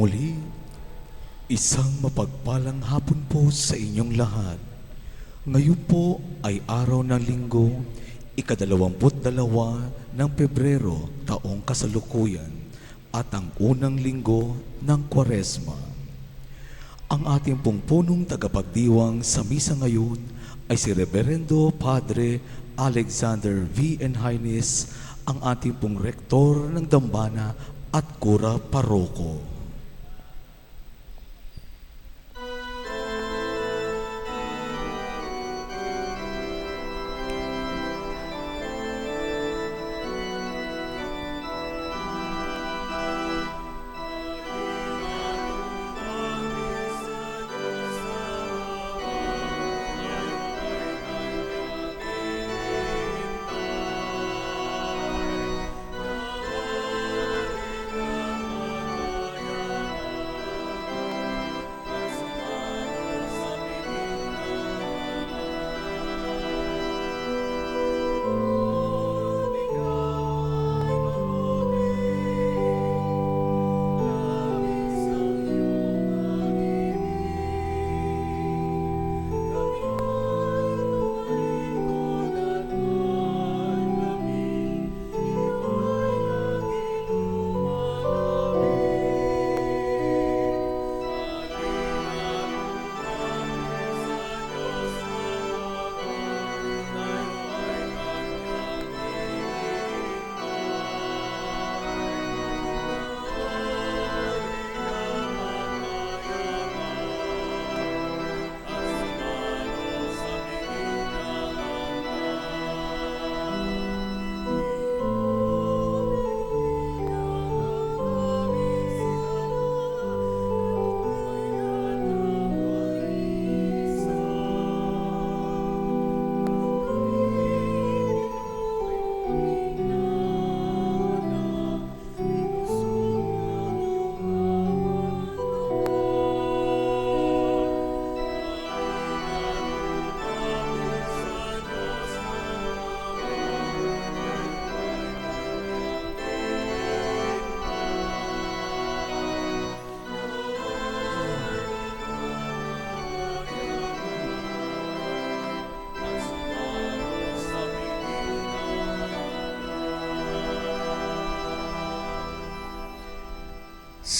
Muli, isang mapagpalang hapon po sa inyong lahat. Ngayon po ay araw ng linggo, ika-22 ng Pebrero, taong kasalukuyan, at ang unang linggo ng Kwaresma. Ang ating pong punong tagapagdiwang sa misa ngayon ay si Reverendo Padre Alexander V. Enhines, ang ating pong rektor ng Dambana at Kura Paroko.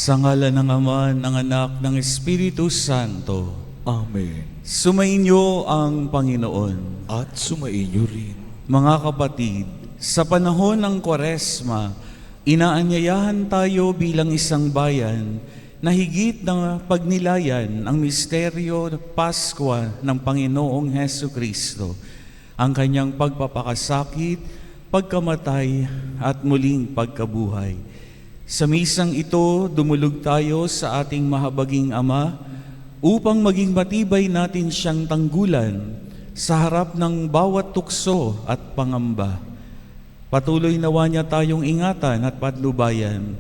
Sa ngalan ng Ama, ng Anak, ng Espiritu Santo. Amen. Sumainyo ang Panginoon. At sumainyo rin. Mga kapatid, sa panahon ng Kwaresma, inaanyayahan tayo bilang isang bayan na higit na pagnilayan ang misteryo ng Paskwa ng Panginoong Heso Kristo, ang kanyang pagpapakasakit, pagkamatay at muling pagkabuhay. Sa misang ito, dumulog tayo sa ating mahabaging Ama upang maging matibay natin siyang tanggulan sa harap ng bawat tukso at pangamba. Patuloy nawa niya tayong ingatan at patnubayan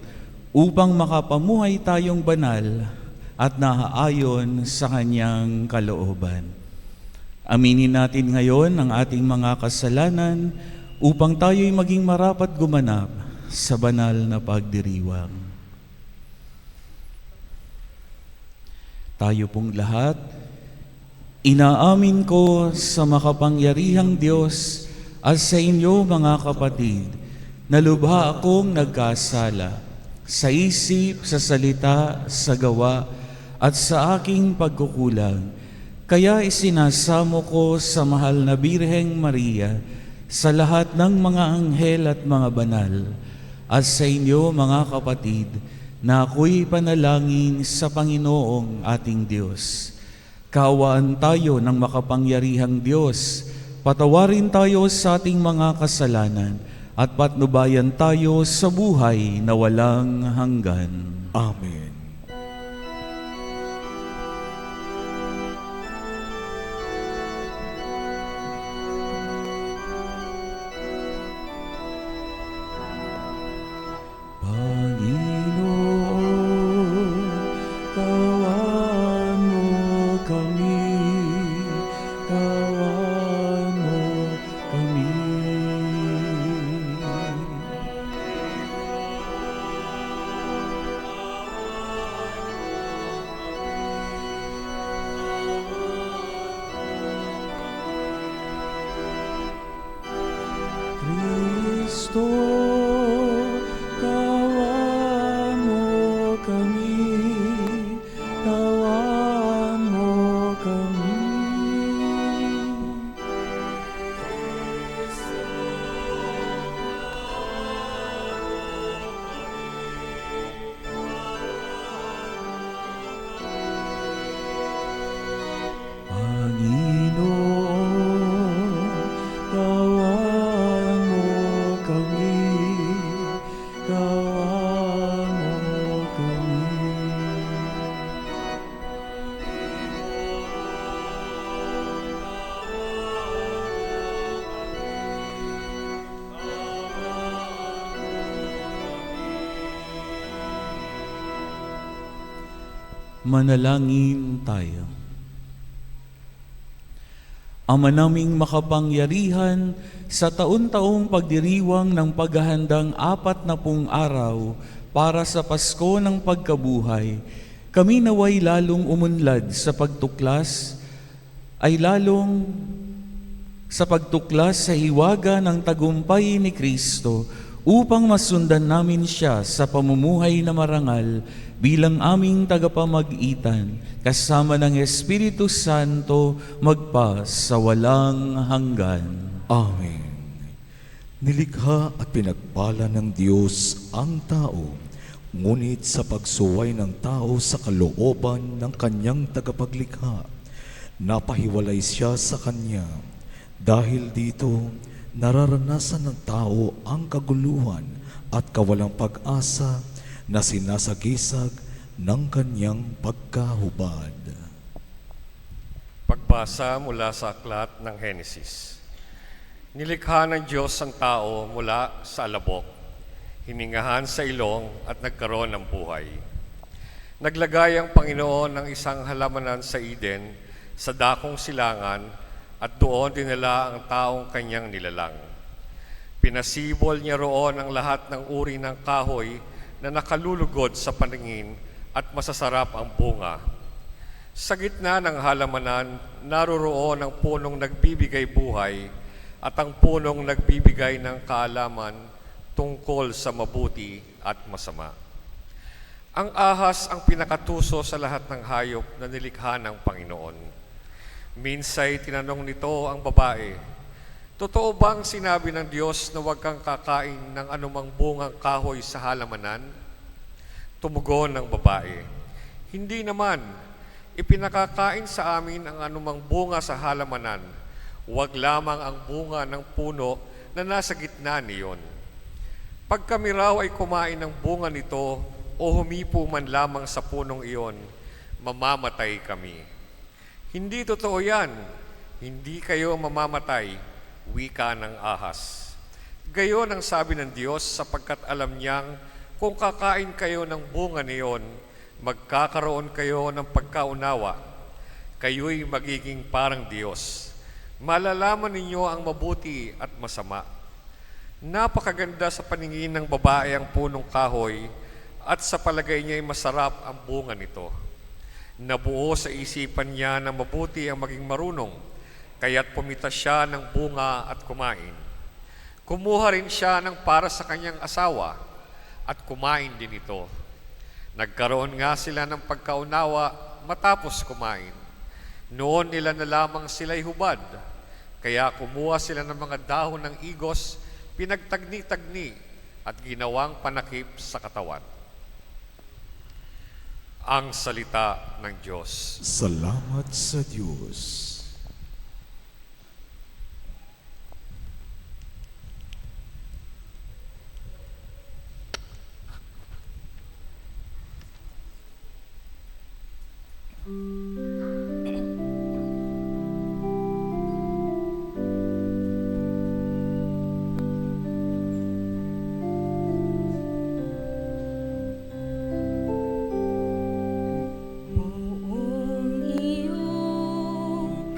upang makapamuhay tayong banal at naaayon sa kanyang kalooban. Aminin natin ngayon ang ating mga kasalanan upang tayo'y maging marapat gumanap sa banal na pagdiriwang. Tayo pong lahat, inaamin ko sa makapangyarihang Diyos at sa inyo mga kapatid, na lubha akong nagkasala sa isip, sa salita, sa gawa, at sa aking pagkukulang. Kaya isinasamo ko sa mahal na Birheng Maria, sa lahat ng mga anghel at mga banal, at sa inyo mga kapatid, na ako'y panalangin sa Panginoong ating Diyos. Kaawaan tayo ng makapangyarihang Diyos, patawarin tayo sa ating mga kasalanan, at patnubayan tayo sa buhay na walang hanggan. Amen. Kristo, kawan mo kami, kawan mo kami. Panginoon, kawan mo kami, kawan mo kami. Manalangin tayo. Ama naming makapangyarihan, sa taon-taong pagdiriwang ng paghahandang 40 araw para sa Pasko ng Pagkabuhay, kami naway lalong umunlad sa pagtuklas sa hiwaga ng tagumpay ni Kristo upang masundan namin siya sa pamumuhay na marangal bilang aming tagapamagitan kasama ng Espiritu Santo magpa sa walang hanggan. Amen. Nilikha at pinagpala ng Diyos ang tao, ngunit sa pagsuway ng tao sa kalooban ng kanyang tagapaglikha, napahiwalay siya sa kanya. Dahil dito, nararanasan ng tao ang kaguluhan at kawalang pag-asa na sinasagisag ng kanyang pagkahubad. Pagbasa mula sa aklat ng Henesis. Nilikha ng Diyos ang tao mula sa alabok, hiningahan sa ilong at nagkaroon ng buhay. Naglagay ang Panginoon ng isang halamanan sa Eden, sa dakong silangan, at doon dinala ang taong kanyang nilalang. Pinasibol niya roon ang lahat ng uri ng kahoy na nakalulugod sa paningin at masasarap ang bunga. Sa gitna ng halamanan, naroroon ang punong nagbibigay buhay at ang punong nagbibigay ng kaalaman tungkol sa mabuti at masama. Ang ahas ang pinakatuso sa lahat ng hayop na nilikha ng Panginoon. Minsay tinanong nito ang babae, "Totoo bang sinabi ng Diyos na huwag kang kakain ng anumang bungang kahoy sa halamanan?" Tumugon ng babae, "Hindi naman. Ipinakakain sa amin ang anumang bunga sa halamanan. Huwag lamang ang bunga ng puno na nasa gitna niyon. Pag kami raw ay kumain ng bunga nito o humipo man lamang sa punong iyon, mamamatay kami." "Hindi totoo yan. Hindi kayo mamamatay," wika ng ahas. Gayon ang sabi ng Diyos sapagkat alam niyang kung kakain kayo ng bunga niyon, magkakaroon kayo ng pagkaunawa. Kayo'y magiging parang Diyos. Malalaman ninyo ang mabuti at masama. Napakaganda sa paningin ng babae ang punong kahoy at sa palagay niya'y masarap ang bunga nito. Nabuo sa isipan niya na mabuti ang maging marunong, kaya't pumitas siya ng bunga at kumain. Kumuha rin siya ng para sa kanyang asawa at kumain din ito. Nagkaroon nga sila ng pagkaunawa matapos kumain. Noon nila na lamang sila'y hubad, kaya kumuha sila ng mga dahon ng igos, pinagtagni-tagni at ginawang panakip sa katawan. Ang salita ng Diyos. Salamat sa Diyos. Buong iyong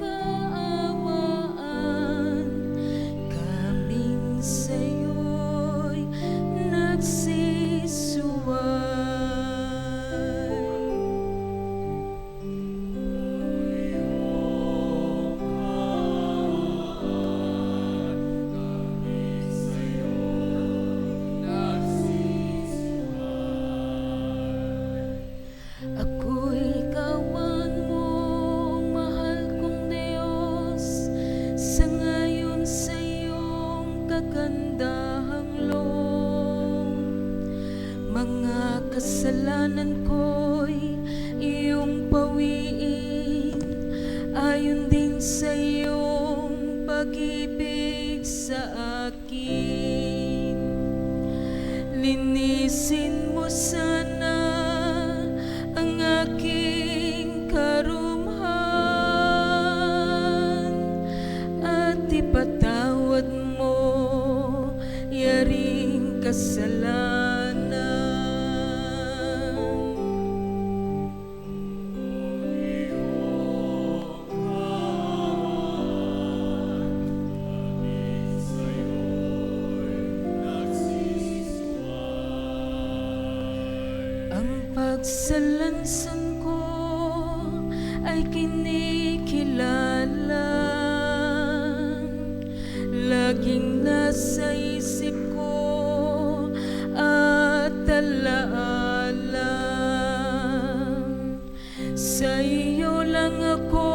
handahang loob. Mga kasalanan ko'y iyong pawiin, ayon din sa iyong pag-ibig sa akin. Linisin mo sana ang aking karumhan at ipatawad mo yaring kasalanan. Ang pagsalansan ko ay kinikilala, laging nasa isip ko at alaala. Sa iyo lang ako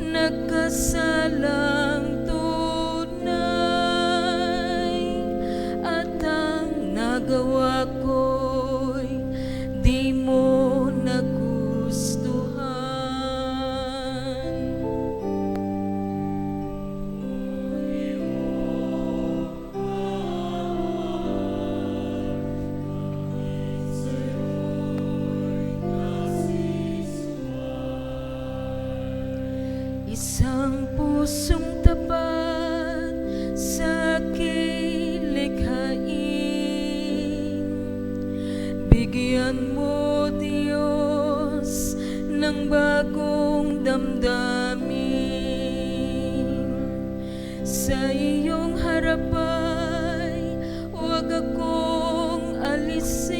nagkasalang tunay, at ang nagawa ko'y di mo nagustuhan. Isang pusong tapat sa aking likhain, bigyan mo, Diyos, ng bagong damdamin. Sa iyong harap ay huwag akong alisin,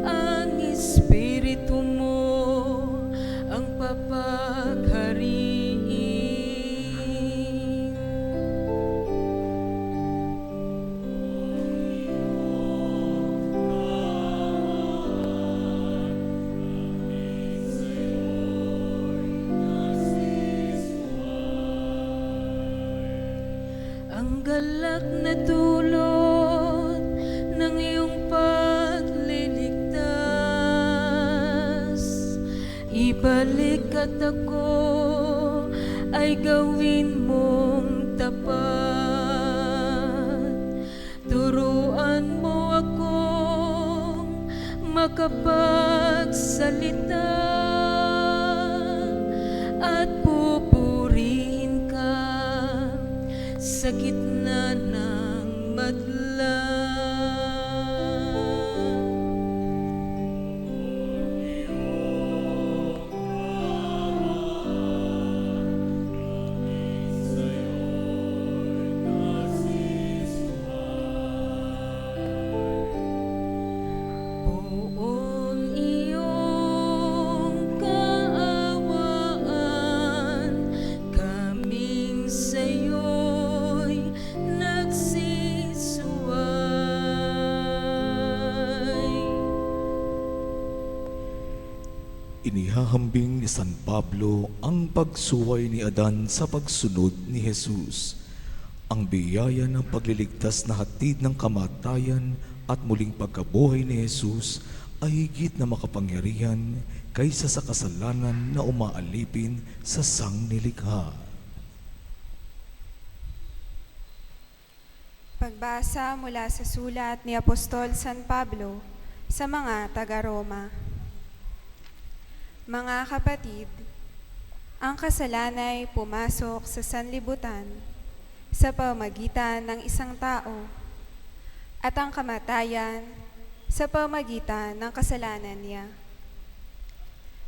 ang Espiritu mo ang papaghariin. Ang galak na dulot ng iyong pagliligtas, ibalik at ako ay gawin mong tapat. Turuan mo akong makapagsalita at pupurihin ka sa gitna ng madla. Buong iyong kaawaan, kaming sa'yo'y nagsisuway. Inihahambing ni San Pablo ang pagsuway ni Adan sa pagsunod ni Jesus. Ang biyaya ng pagliligtas na hatid ng kamatayan at muling pagkabuhay ni Jesus ay higit na makapangyarihan kaysa sa kasalanan na umaalipin sa sangnilikha. Pagbasa mula sa sulat ni Apostol San Pablo sa mga taga-Roma. Mga kapatid, ang kasalanan ay pumasok sa sanlibutan sa pamamagitan ng isang tao, at ang kamatayan sa pamamagitan ng kasalanan niya.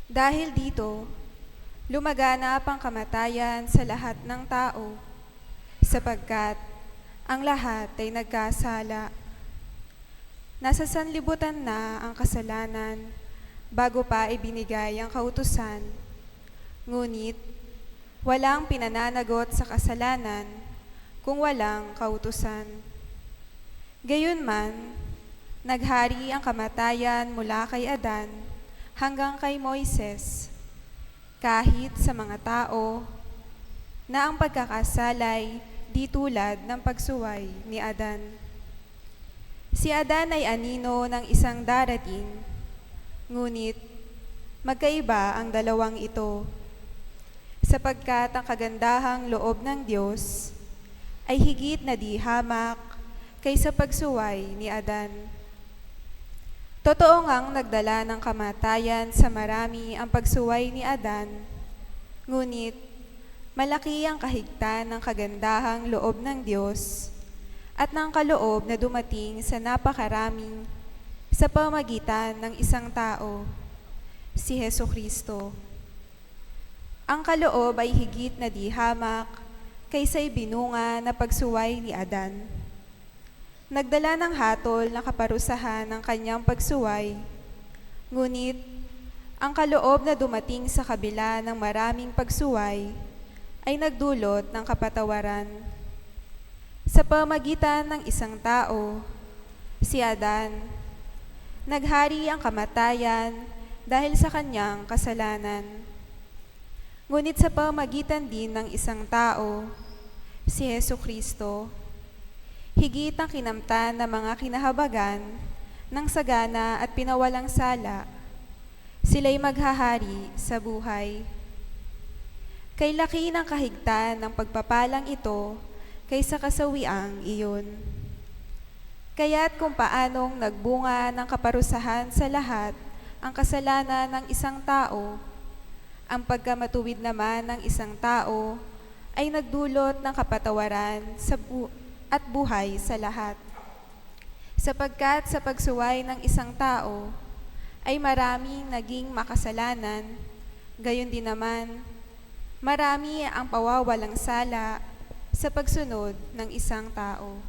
Dahil dito, lumaganap ang kamatayan sa lahat ng tao, sapagkat ang lahat ay nagkasala. Nasa sanlibutan na ang kasalanan bago pa ibinigay ang kautusan, ngunit walang pinananagot sa kasalanan kung walang kautusan. Gayunman, naghari ang kamatayan mula kay Adan hanggang kay Moises, kahit sa mga tao na ang pagkakasalay di tulad ng pagsuway ni Adan. Si Adan ay anino ng isang darating, ngunit magkaiba ang dalawang ito, sapagkat ang kagandahang loob ng Diyos ay higit na di hamak kaysa pagsuway ni Adan. Totoo ngang nagdala ng kamatayan sa marami ang pagsuway ni Adan, ngunit malaki ang kahigtan ng kagandahang loob ng Diyos at ng kaloob na dumating sa napakaraming sa pamagitan ng isang tao, si Hesukristo. Ang kaloob ay higit na di hamak kaysa'y binunga na pagsuway ni Adan. Nagdala ng hatol na kaparusahan ng kanyang pagsuway, ngunit ang kaloob na dumating sa kabila ng maraming pagsuway ay nagdulot ng kapatawaran. Sa pamagitan ng isang tao, si Adan, naghari ang kamatayan dahil sa kanyang kasalanan. Ngunit sa pamagitan din ng isang tao, si Hesukristo, higit ang kinamtan ng mga kinahabagan ng sagana at pinawalang sala, sila'y maghahari sa buhay. Kay laki ng kahigtan ng pagpapalang ito kaysa kasawiang iyon. Kaya't kung paanong nagbunga ng kaparusahan sa lahat ang kasalanan ng isang tao, ang pagkamatuwid naman ng isang tao ay nagdulot ng kapatawaran at buhay sa lahat. Sapagkat sa pagsuway ng isang tao ay maraming naging makasalanan, gayon din naman marami ang pawawalang sala sa pagsunod ng isang tao.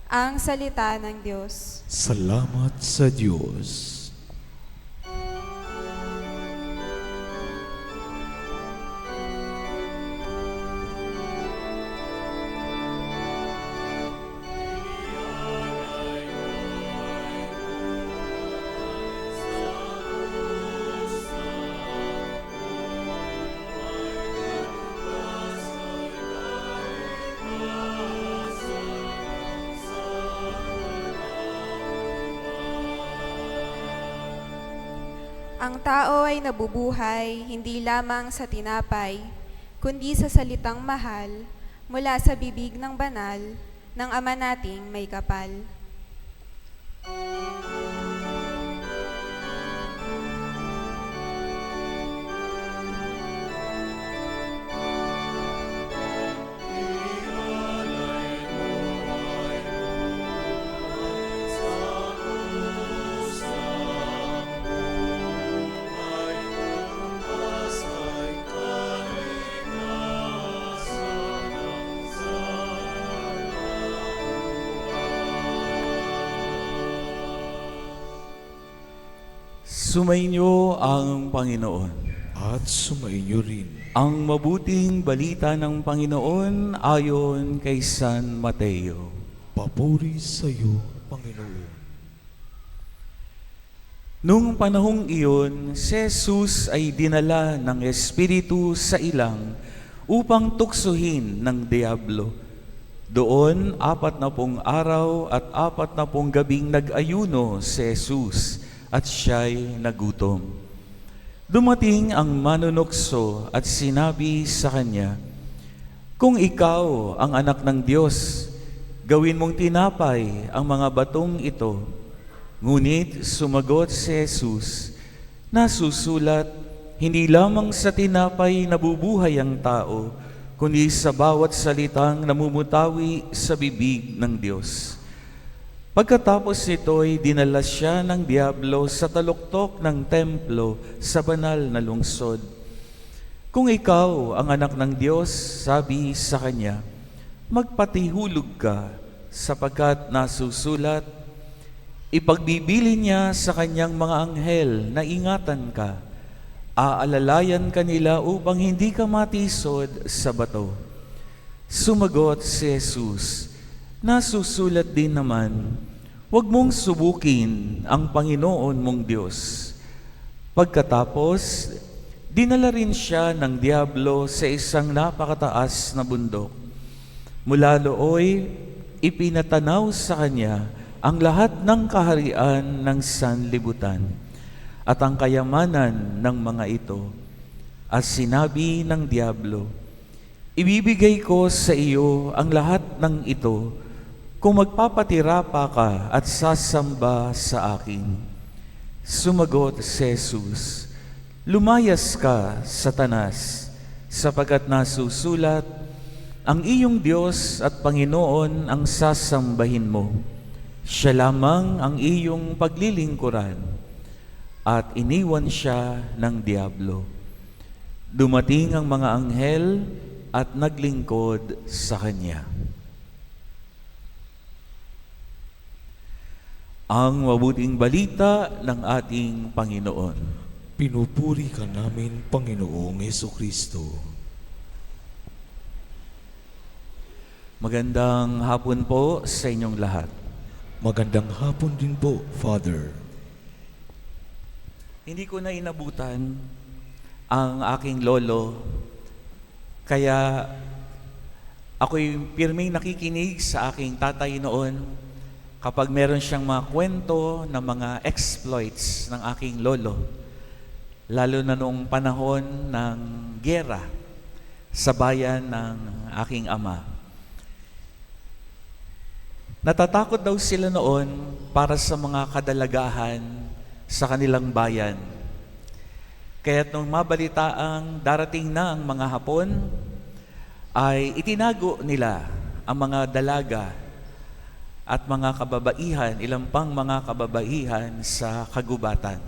Ang salita ng Diyos. Salamat sa Diyos. Ang tao ay nabubuhay hindi lamang sa tinapay, kundi sa salitang mahal mula sa bibig ng banal ng Ama nating may kapal. Sumainyo ang Panginoon. At sumainyo rin. Ang mabuting balita ng Panginoon ayon kay San Mateo. Papuri sa iyo, Panginoon. Nung panahong iyon, si Jesus ay dinala ng Espiritu sa ilang upang tuksohin ng Diablo. Doon, 40 araw at 40 gabing nag-ayuno si Jesus at siya'y nagutom. Dumating ang manunukso at sinabi sa kanya, "Kung ikaw ang anak ng Diyos, gawin mong tinapay ang mga batong ito." Ngunit sumagot si Jesus, "Nasusulat, hindi lamang sa tinapay nabubuhay ang tao, kundi sa bawat salitang namumutawi sa bibig ng Diyos." Pagkatapos nito'y dinala siya ng Diablo sa taluktok ng templo sa banal na lungsod. "Kung ikaw ang anak ng Diyos," sabi sa kanya, "magpatihulog ka, sapagkat nasusulat, ipagbibili niya sa kanyang mga anghel na ingatan ka, aalalayan ka nila upang hindi ka matisod sa bato." Sumagot si Jesus, "Nasusulat din naman, huwag mong subukin ang Panginoon mong Diyos." Pagkatapos, dinala rin siya ng Diablo sa isang napakataas na bundok. Mula looy, ipinatanaw sa kanya ang lahat ng kaharian ng sanlibutan at ang kayamanan ng mga ito. At sinabi ng diablo, ibibigay ko sa iyo ang lahat ng ito kung magpapatira pa ka at sasamba sa akin. Sumagot si Jesus, lumayas ka, Satanas, sapagkat nasusulat, ang iyong Diyos at Panginoon ang sasambahin mo. Siya lamang ang iyong paglilingkuran. At iniwan siya ng diablo. Dumating ang mga anghel at naglingkod sa kanya. Ang mabuting balita ng ating Panginoon. Pinupuri ka namin, Panginoong Hesukristo. Magandang hapon po sa inyong lahat. Magandang hapon din po, Father. Hindi ko na inabutan ang aking lolo, kaya ako'y pirming nakikinig sa aking tatay noon kapag meron siyang mga kwento ng mga exploits ng aking lolo, lalo na noong panahon ng giyera sa bayan ng aking ama. Natatakot daw sila noon para sa mga kadalagahan sa kanilang bayan. Kaya't nung mabalitaang darating na ang mga Hapon, ay itinago nila ang mga dalaga at mga kababaihan, ilang pang mga kababaihan sa kagubatan.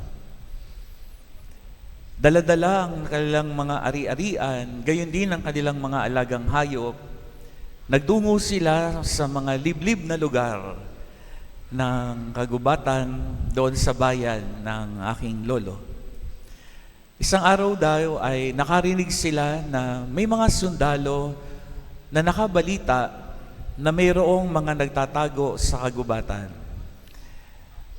Daladala ang kanilang mga ari-arian, gayon din ang kanilang mga alagang hayop. Nagtungo sila sa mga liblib na lugar ng kagubatan doon sa bayan ng aking lolo. Isang araw daw ay nakarinig sila na may mga sundalo na nakabalita na mayroong mga nagtatago sa kagubatan.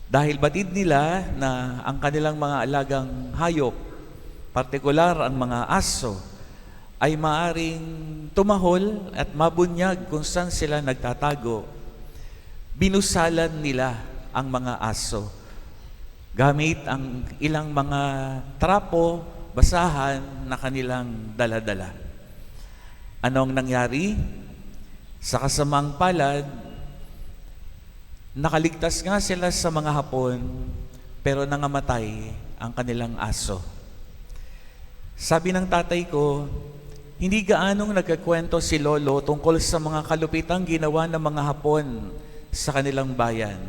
Dahil batid nila na ang kanilang mga alagang hayop, partikular ang mga aso, ay maaring tumahol at mabunyag kung saan sila nagtatago. Binusalan nila ang mga aso gamit ang ilang mga trapo, basahan na kanilang daladala. Anong nangyari? Sa kasamang palad, nakaligtas nga sila sa mga Hapon, pero nangamatay ang kanilang aso. Sabi ng tatay ko, hindi gaanong nagkakwento si Lolo tungkol sa mga kalupitang ginawa ng mga Hapon sa kanilang bayan.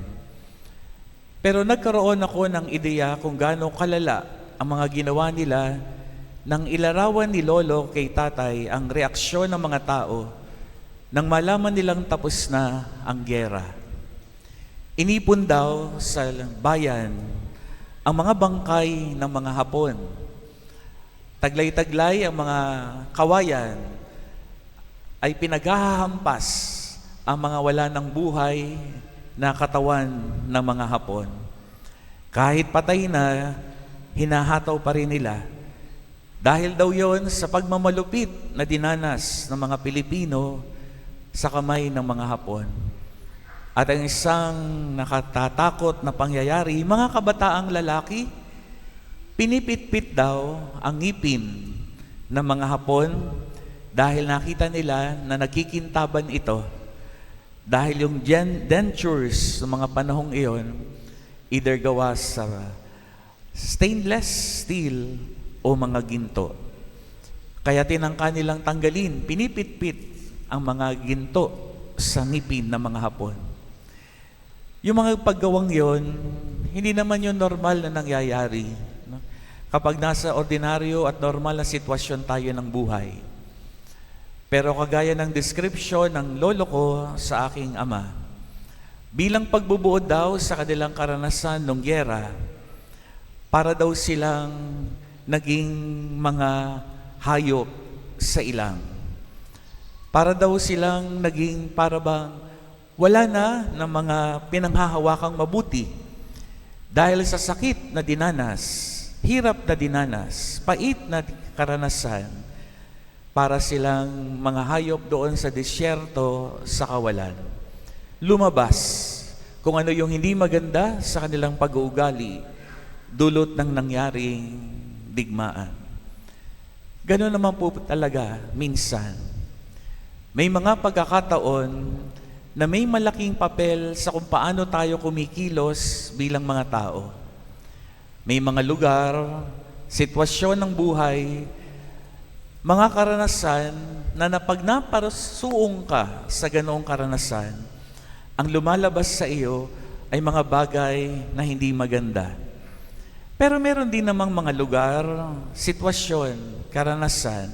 Pero nagkaroon ako ng ideya kung gaano kalala ang mga ginawa nila nang ilarawan ni Lolo kay tatay ang reaksyon ng mga tao nang malaman nilang tapos na ang giyera. Inipon daw sa bayan ang mga bangkay ng mga Hapon. Taglay-taglay ang mga kawayan ay pinaghahampas ang mga wala ng buhay na katawan ng mga Hapon. Kahit patay na, hinahataw pa rin nila. Dahil daw yon sa pagmamalupit na dinanas ng mga Pilipino sa kamay ng mga Hapon. At ang isang nakatatakot na pangyayari, mga kabataang lalaki, pinipit-pit daw ang ngipin ng mga Hapon dahil nakita nila na nagkikintaban ito. Dahil yung dentures ng mga panahong iyon, either gawa sa stainless steel o mga ginto. Kaya tinangka nilang tanggalin, pinipit-pit ang mga ginto sa ngipin ng mga Hapon. Yung mga paggawang yon, hindi naman yung normal na nangyayari. No? Kapag nasa ordinaryo at normal na sitwasyon tayo ng buhay. Pero kagaya ng description ng lolo ko sa aking ama, bilang pagbubuod daw sa kanilang karanasan ng giyera, para daw silang naging mga hayop sa ilang. Para daw silang naging parabang wala na ng mga pinanghahawakang mabuti dahil sa sakit na dinanas, hirap na dinanas, pait na karanasan, para silang mga hayop doon sa disyerto sa kawalan. Lumabas kung ano yung hindi maganda sa kanilang pag-uugali, dulot ng nangyaring digmaan. Ganoon naman po talaga minsan. May mga pagkakataon na may malaking papel sa kung paano tayo kumikilos bilang mga tao. May mga lugar, sitwasyon ng buhay, mga karanasan na napag naparasuong ka sa ganoong karanasan, ang lumalabas sa iyo ay mga bagay na hindi maganda. Pero meron din namang mga lugar, sitwasyon, karanasan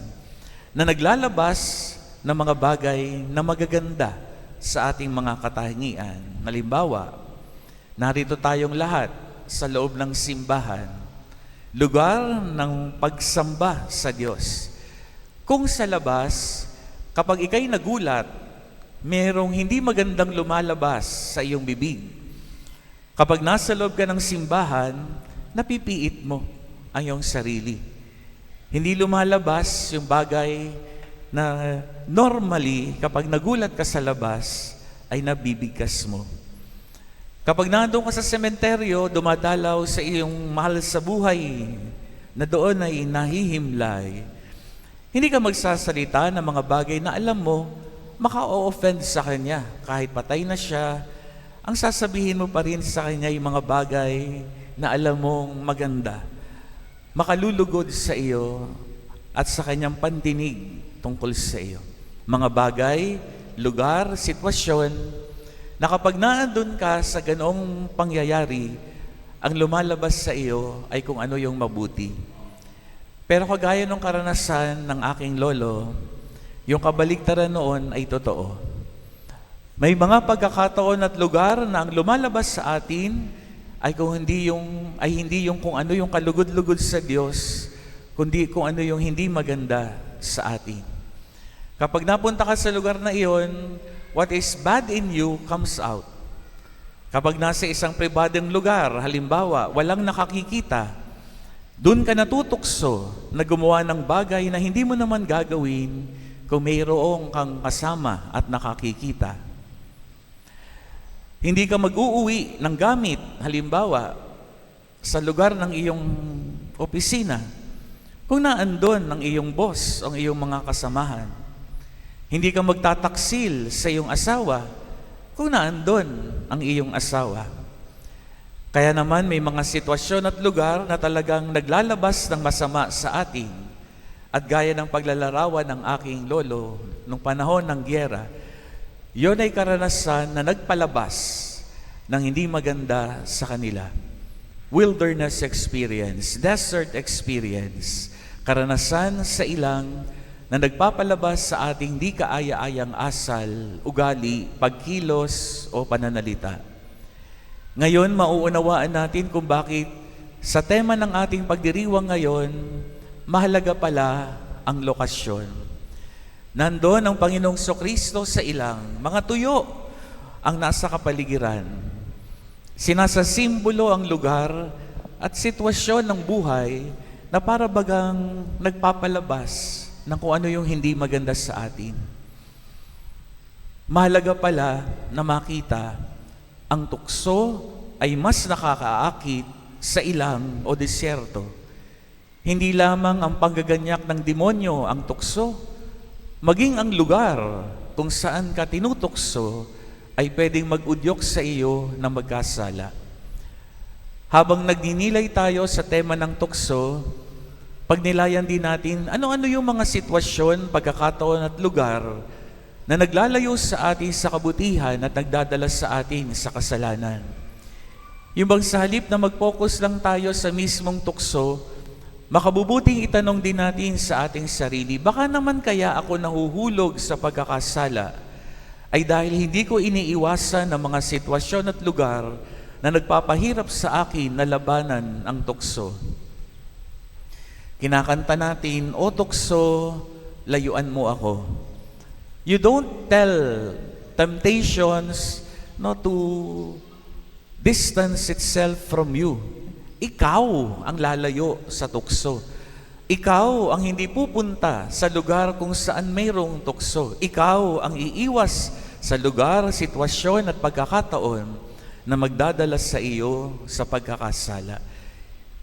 na naglalabas ng mga bagay na magaganda sa ating mga katangian. Halimbawa, narito tayong lahat sa loob ng simbahan, lugar ng pagsamba sa Diyos. Kung sa labas, kapag ikay nagulat, merong hindi magandang lumalabas sa iyong bibig. Kapag nasa loob ka ng simbahan, napipiit mo ang iyong sarili. Hindi lumalabas yung bagay na normally, kapag nagulat ka sa labas, ay nabibigkas mo. Kapag nandun ka sa sementeryo, dumadalaw sa iyong mahal sa buhay, na doon ay nahihimlay, hindi ka magsasalita ng mga bagay na alam mo, maka-o-offend sa kanya. Kahit patay na siya, ang sasabihin mo pa rin sa kanya yung mga bagay na alam mong maganda. Makalulugod sa iyo at sa kanyang pandinig tungkol sa iyo. Mga bagay, lugar, sitwasyon, na kapag naandun ka sa ganoong pangyayari, ang lumalabas sa iyo ay kung ano yung mabuti. Pero kagaya ng karanasan ng aking lolo, yung kabaligtaran noon ay totoo. May mga pagkakataon at lugar na ang lumalabas sa atin ay hindi yung kung ano yung kalugod-lugod sa Diyos, kundi kung ano yung hindi maganda sa atin. Kapag napunta ka sa lugar na iyon, what is bad in you comes out. Kapag nasa isang pribadong lugar, halimbawa, walang nakakikita, doon ka natutukso na gumawa ng bagay na hindi mo naman gagawin kung mayroong kang kasama at nakakikita. Hindi ka mag-uuwi ng gamit, halimbawa, sa lugar ng iyong opisina, kung naandun ang iyong boss o ang iyong mga kasamahan. Hindi ka magtataksil sa iyong asawa kung naandun ang iyong asawa. Kaya naman may mga sitwasyon at lugar na talagang naglalabas ng masama sa atin. At gaya ng paglalarawan ng aking lolo nung panahon ng gyera, yon ay karanasan na nagpalabas ng hindi maganda sa kanila. Wilderness experience, desert experience, karanasan sa ilang na nagpapalabas sa ating di kaaya-ayang asal, ugali, pagkilos o pananalita. Ngayon, mauunawaan natin kung bakit sa tema ng ating pagdiriwang ngayon, mahalaga pala ang lokasyon. Nandoon ang Panginoong Kristo sa ilang mga tuyo ang nasa kapaligiran. Sinasasimbolo ang lugar at sitwasyon ng buhay na para bagang nagpapalabas ng kung ano yung hindi maganda sa atin. Mahalaga pala na makita ang tukso ay mas nakakaakit sa ilang o disyerto. Hindi lamang ang panggaganyak ng demonyo ang tukso, maging ang lugar kung saan ka tinutukso ay pwedeng mag-udyok sa iyo na magkasala. Habang nagninilay tayo sa tema ng tukso, pagnilayan din natin ano-ano yung mga sitwasyon, pagkakataon at lugar na naglalayo sa atin sa kabutihan at nagdadala sa atin sa kasalanan. Yung bang sa halip na mag-focus lang tayo sa mismong tukso, makabubuting itanong din natin sa ating sarili, baka naman kaya ako nahuhulog sa pagkakasala ay dahil hindi ko iniiwasan ang mga sitwasyon at lugar na nagpapahirap sa akin na labanan ang tukso. Kinakanta natin, "O tukso, layuan mo ako." You don't tell temptations to distance itself from you. Ikaw ang lalayo sa tukso. Ikaw ang hindi pupunta sa lugar kung saan mayroong tukso. Ikaw ang iiwas sa lugar, sitwasyon at pagkakataon na magdadala sa iyo sa pagkakasala.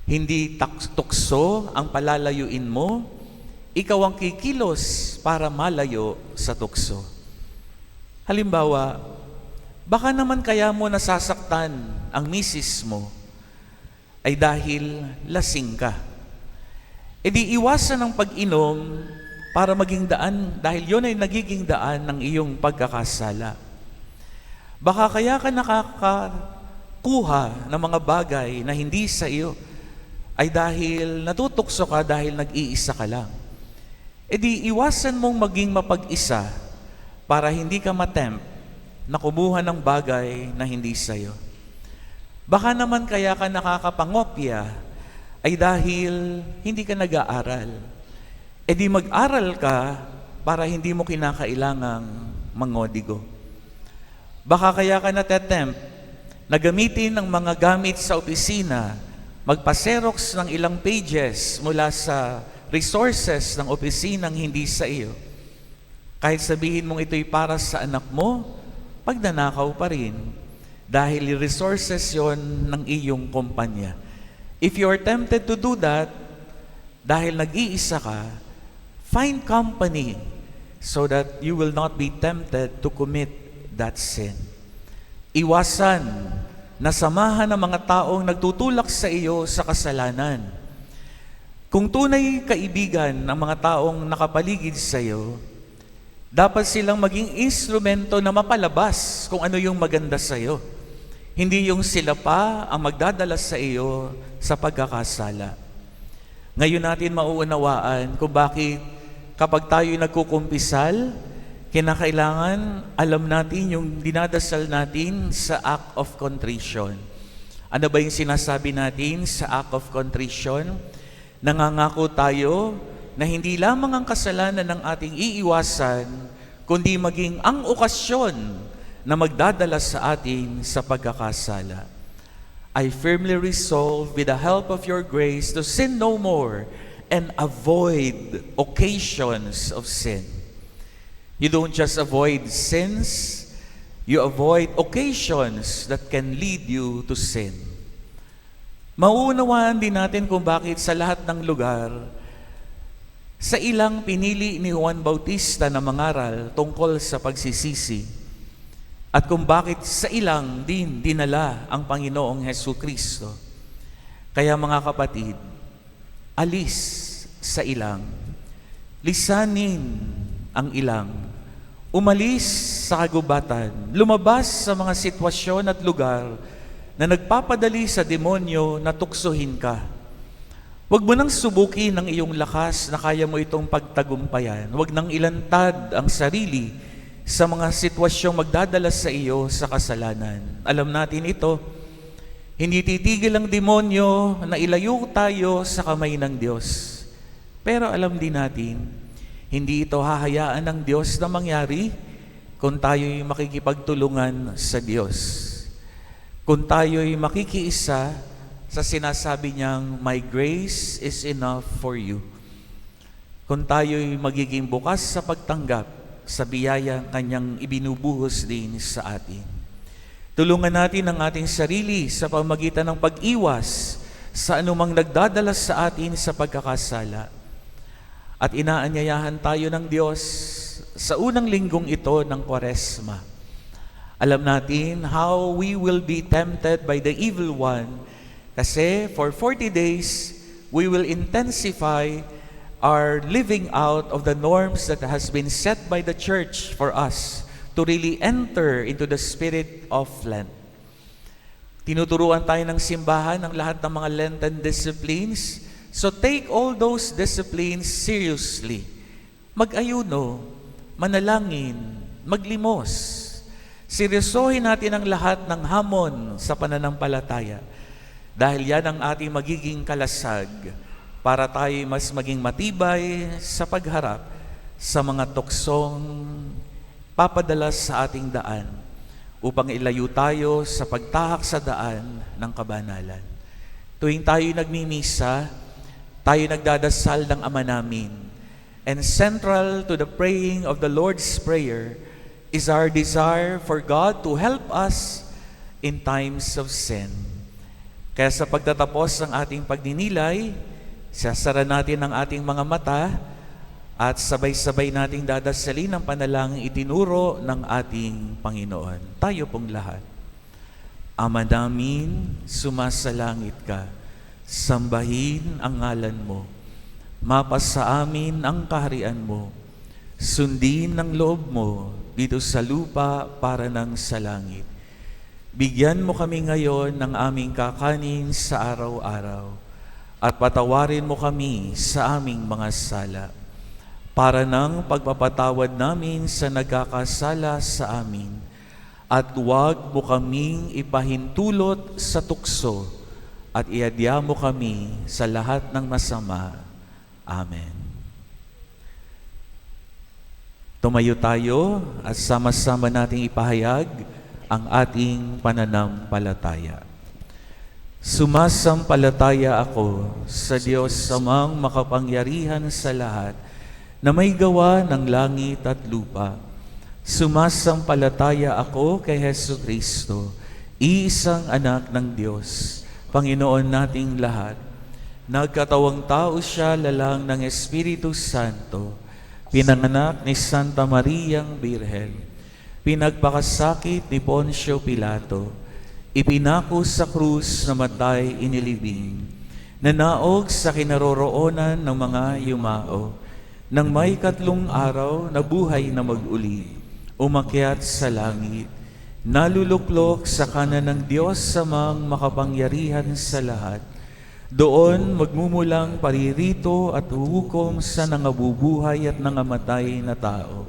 Hindi tukso ang palalayuin mo, ikaw ang kikilos para malayo sa tukso. Halimbawa, baka naman kaya mo nasasaktan ang misis mo ay dahil lasing ka. E di iwasan ang pag-inom para maging daan, dahil yun ay nagiging daan ng iyong pagkakasala. Baka kaya ka nakakakuha ng mga bagay na hindi sa iyo ay dahil natutukso ka dahil nag-iisa ka lang. E di iwasan mong maging mapag-isa para hindi ka matempt na kumuha ng bagay na hindi sa iyo. Baka naman kaya ka nakakapangopya ay dahil hindi ka nag-aaral. E di mag-aral ka para hindi mo kinakailangang mangodigo. Baka kaya ka natetempt na gamitin ang mga gamit sa opisina, magpa-xerox ng ilang pages mula sa resources ng opisinang hindi sa iyo. Kahit sabihin mong ito'y para sa anak mo, pagnanakaw pa rin dahil resources yon ng iyong kumpanya. If you are tempted to do that, dahil nag-iisa ka, find company so that you will not be tempted to commit that sin. Iwasan na samahan ng mga taong nagtutulak sa iyo sa kasalanan. Kung tunay kaibigan ng mga taong nakapaligid sa iyo, dapat silang maging instrumento na mapalabas kung ano yung maganda sa iyo. Hindi yung sila pa ang magdadala sa iyo sa pagkakasala. Ngayon natin mauunawaan kung bakit kapag tayo nagkukumpisal, kinakailangan alam natin yung dinadasal natin sa act of contrition. Ano ba yung sinasabi natin sa act of contrition? Nangangako tayo na hindi lamang ang kasalanan ng ating iiwasan, kundi maging ang okasyon na magdadala sa atin sa pagkakasala. I firmly resolve with the help of your grace to sin no more and avoid occasions of sin. You don't just avoid sins, you avoid occasions that can lead you to sin. Mauunawaan din natin kung bakit sa lahat ng lugar, sa ilang pinili ni Juan Bautista na mangaral tungkol sa pagsisisi, at kung bakit sa ilang din dinala ang Panginoong Hesukristo. Kaya mga kapatid, alis sa ilang, lisanin ang ilang, umalis sa kagubatan, lumabas sa mga sitwasyon at lugar na nagpapadali sa demonyo na tuksohin ka. Huwag mo nang subukin ang iyong lakas na kaya mo itong pagtagumpayan. Huwag nang ilantad ang sarili sa mga sitwasyong magdadala sa iyo sa kasalanan. Alam natin ito, hindi titigil ang demonyo na ilayo tayo sa kamay ng Diyos. Pero alam din natin, hindi ito hahayaan ng Diyos na mangyari kung tayo'y makikipagtulungan sa Diyos. Kung tayo'y makikiisa sa sinasabi niyang, my grace is enough for you. Kung tayo'y magiging bukas sa pagtanggap sa biyaya kanyang ibinubuhos din sa atin. Tulungan natin ang ating sarili sa pamamagitan ng pag-iwas sa anumang nagdadala sa atin sa pagkakasala. At inaanyayahan tayo ng Diyos sa unang linggong ito ng Kwaresma. Alam natin how we will be tempted by the evil one kasi for 40 days we will intensify are living out of the norms that has been set by the church for us to really enter into the spirit of Lent. Tinuturuan tayo ng simbahan ng lahat ng mga Lenten disciplines. So take all those disciplines seriously. Mag-ayuno, manalangin, maglimos. Seryosohin natin ang lahat ng hamon sa pananampalataya. Dahil yan ang ating magiging kalasag para tayo mas maging matibay sa pagharap sa mga tuksong papadala sa ating daan upang ilayo tayo sa pagtahak sa daan ng kabanalan. Tuwing tayo nagmimisa, tayo nagdadasal ng Ama namin. And central to the praying of the Lord's Prayer is our desire for God to help us in times of sin. Kaya sa pagtatapos ng ating pagninilay, sasara natin ang ating mga mata at sabay-sabay nating dadasalin ang panalangin itinuro ng ating Panginoon. Tayo pong lahat. Ama namin, sumasalangit ka, sambahin ang ngalan mo, mapasa amin ang kaharian mo, sundin ang loob mo dito sa lupa para ng sa langit. Bigyan mo kami ngayon ng aming kakanin sa araw-araw at patawarin mo kami sa aming mga sala para ng pagpapatawad namin sa nagkakasala sa amin. At huwag mo kaming ipahintulot sa tukso at iadya mo kami sa lahat ng masama. Amen. Tumayo tayo at sama-sama nating ipahayag ang ating pananampalataya. Sumasampalataya ako sa Diyos Amang makapangyarihan sa lahat na may gawa ng langit at lupa. Sumasampalataya ako kay Jesucristo, iisang anak ng Diyos, Panginoon nating lahat. Nagkatawang tao siya lalang ng Espiritu Santo, pinanganak ni Santa Mariang Birhen, pinagpakasakit ni Poncio Pilato, ipinako sa krus, namatay, inilibing, nanaog sa kinaroroonan ng mga yumao, nang may 3 araw na buhay na mag-uli, umakyat sa langit, naluluklok sa kanan ng Diyos Amang makapangyarihan sa lahat. Doon magmumulang paririto at huhukom sa nangabubuhay at nangamatay na tao.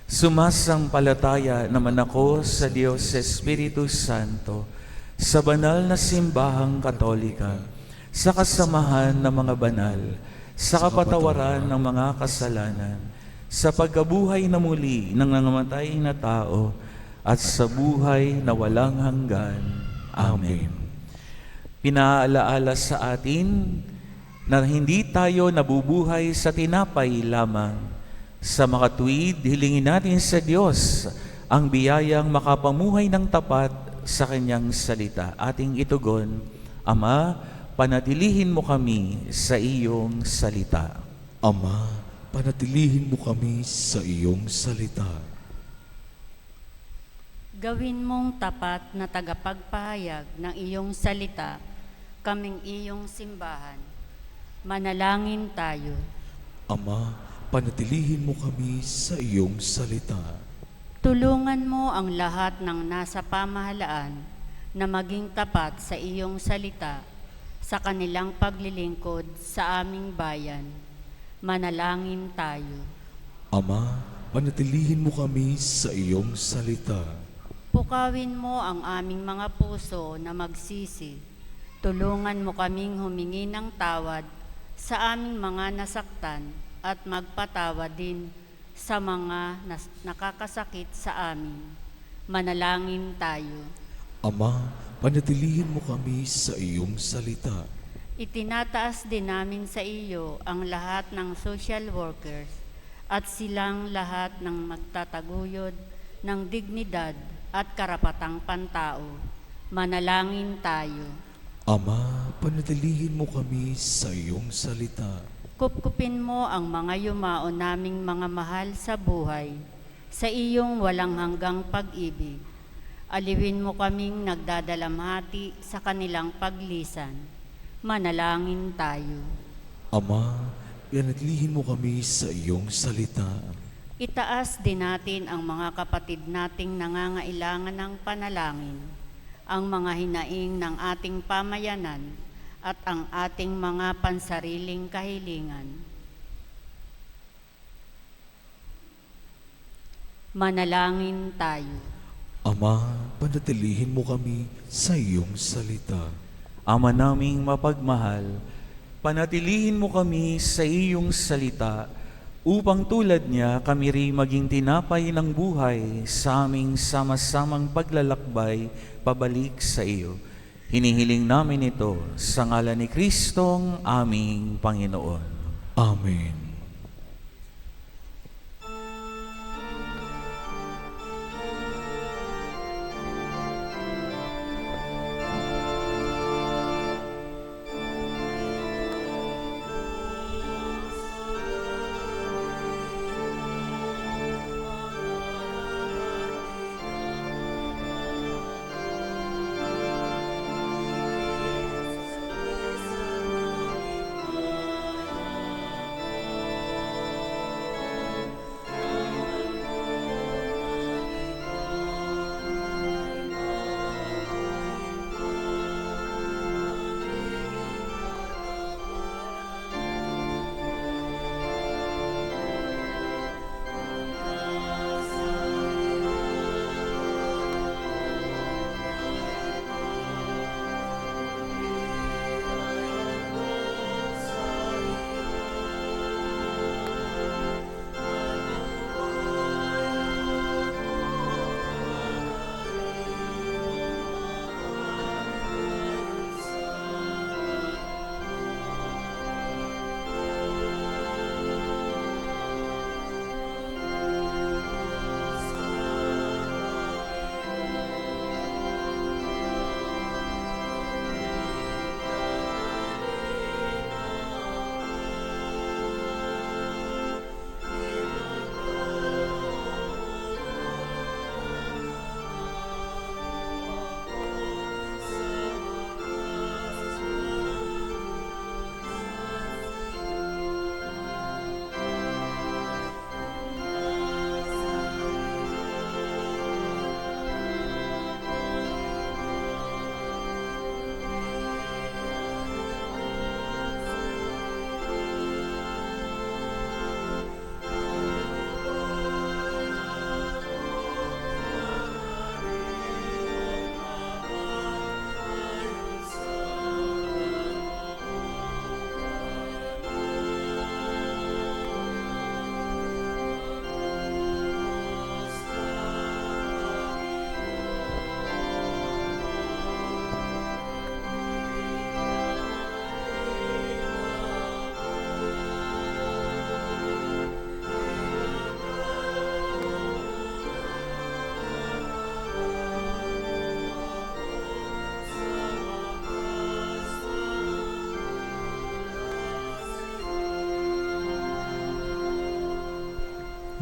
Sumasampalataya naman ako sa Diyos Espiritu Santo, sa banal na simbahang Katolika, sa kasamahan ng mga banal, sa kapatawaran ng mga kasalanan, sa pagkabuhay na muli ng nangamatay na tao, at sa buhay na walang hanggan. Amen. Pinaalaala sa atin na hindi tayo nabubuhay sa tinapay lamang. Sa makatuwid, hilingin natin sa Diyos ang biyayang makapamuhay ng tapat sa Kanyang salita. Ating itugon, Ama, panatilihin mo kami sa iyong salita. Ama, panatilihin mo kami sa iyong salita. Gawin mong tapat na tagapagpahayag ng iyong salita, kaming iyong simbahan. Manalangin tayo. Ama, panatilihin mo kami sa iyong salita. Tulungan mo ang lahat ng nasa pamahalaan na maging tapat sa iyong salita sa kanilang paglilingkod sa aming bayan. Manalangin tayo. Ama, panatilihin mo kami sa iyong salita. Pukawin mo ang aming mga puso na magsisi. Tulungan mo kaming humingi ng tawad sa aming mga nasaktan at magpatawad din sa mga nakakasakit sa amin. Manalangin tayo. Ama, panatilihin mo kami sa iyong salita. Itinataas din namin sa iyo ang lahat ng social workers at silang lahat ng magtataguyod ng dignidad at karapatang pantao. Manalangin tayo. Ama, panatilihin mo kami sa iyong salita. Kupkupin mo ang mga yumao naming mga mahal sa buhay, sa iyong walang hanggang pag-ibig. Aliwin mo kaming nagdadalamhati sa kanilang paglisan. Manalangin tayo. Ama, panatilihin mo kami sa iyong salita. Itaas din natin ang mga kapatid nating nangangailangan ng panalangin, ang mga hinaing ng ating pamayanan at ang ating mga pansariling kahilingan. Manalangin tayo. Ama, panatilihin mo kami sa iyong salita. Ama naming mapagmahal, panatilihin mo kami sa iyong salita upang tulad niya kami rin maging tinapay ng buhay sa aming sama-samang paglalakbay pabalik sa iyo. Hinihiling namin ito sa ngalan ni Kristong aming Panginoon. Amen.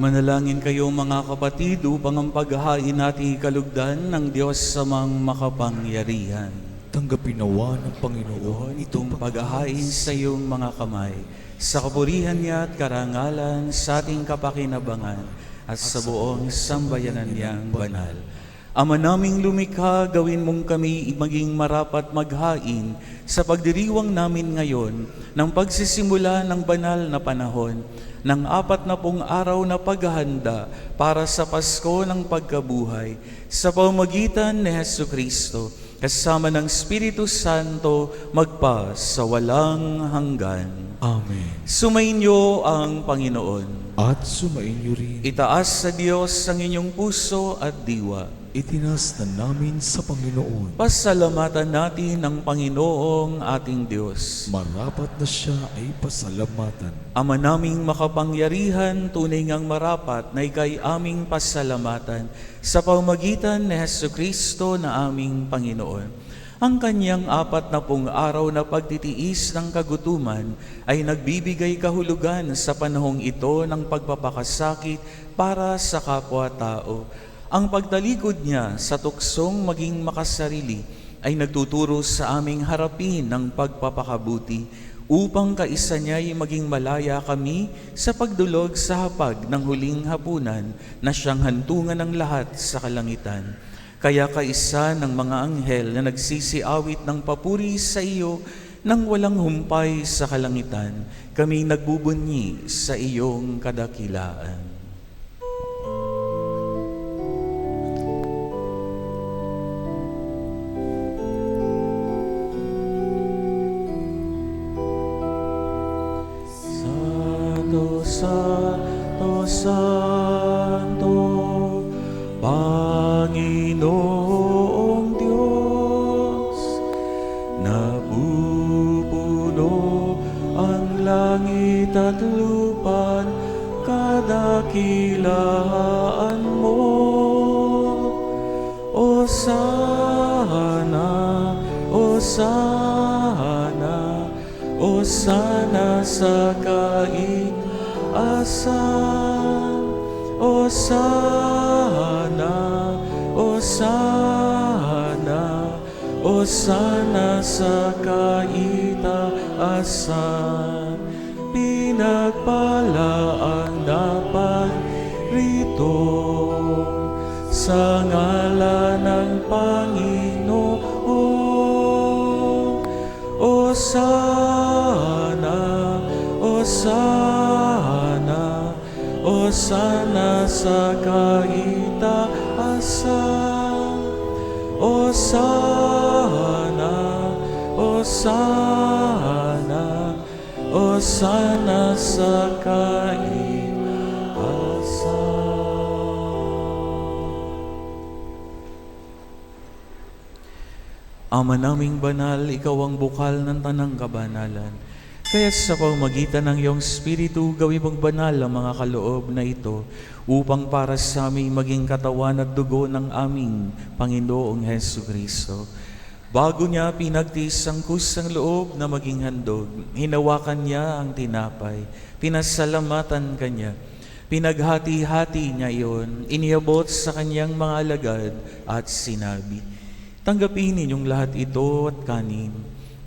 Manalangin kayo mga kapatid upang ang paghahain nating ikalugdan ng Diyos sa mang makapangyarihan. Tanggapin nawa ng Panginoon Itong paghahain sa iyong mga kamay, sa kapurihan niya at karangalan sa ating kapakinabangan at sa buong sambayanan niyang banal. Ama naming lumikha, gawin mong kami maging marapat maghain sa pagdiriwang namin ngayon ng pagsisimula ng banal na panahon ng 40 araw na paghahanda para sa Pasko ng pagkabuhay sa pamamagitan ni Hesukristo kasama ng Espiritu Santo magpa sa walang hanggan. Amen. Sumainyo ang Panginoon. At sumainyo rin. Itaas sa Diyos ang inyong puso at diwa. Itinas na namin sa Panginoon. Pasalamatan natin ang Panginoong ating Diyos. Marapat na siya ay pasalamatan. Ama naming makapangyarihan, tunay ngang marapat na ikay aming pasalamatan sa pamamagitan ni Hesukristo na aming Panginoon. Ang kanyang 40 araw na pagtitiis ng kagutuman ay nagbibigay kahulugan sa panahong ito ng pagpapakasakit para sa kapwa-tao. Ang pagtalikod niya sa tuksong maging makasarili ay nagtuturo sa aming harapin ng pagpapakabuti upang kaisa niya'y maging malaya kami sa pagdulog sa hapag ng huling hapunan na siyang hantungan ng lahat sa kalangitan. Kaya kaisa ng mga anghel na nagsisiawit ng papuri sa iyo nang walang humpay sa kalangitan, kami nagbubunyi sa iyong kadakilaan. Santo, Santo, Panginoong Diyos at lupa, kadakilaan mo. Osana, Osana, Osana sa kaitaasan. Osana, Osana, Osana sa kaitaasan. Pinagpala ang dapat rito sa ngalan ng Panginoon. Osana, Osana, Osana sa kaitaasan. Osana, Osana, Osana sa kaitaasan. Ama naming banal, ikaw ang bukal ng tanang kabanalan. Kaya sa pamamagitan ng iyong Espiritu, gawin mong banal ang mga kaloob na ito upang para sa aming maging katawan at dugo ng aming Panginoong Hesu Kristo. Bago niya pinagtiis ang kusang loob na maging handog, hinawakan niya ang tinapay, pinasalamatan kanya, pinaghati-hati niya iyon, iniabot sa kanyang mga alagad at sinabi, "Tanggapin ninyong lahat ito at kanin.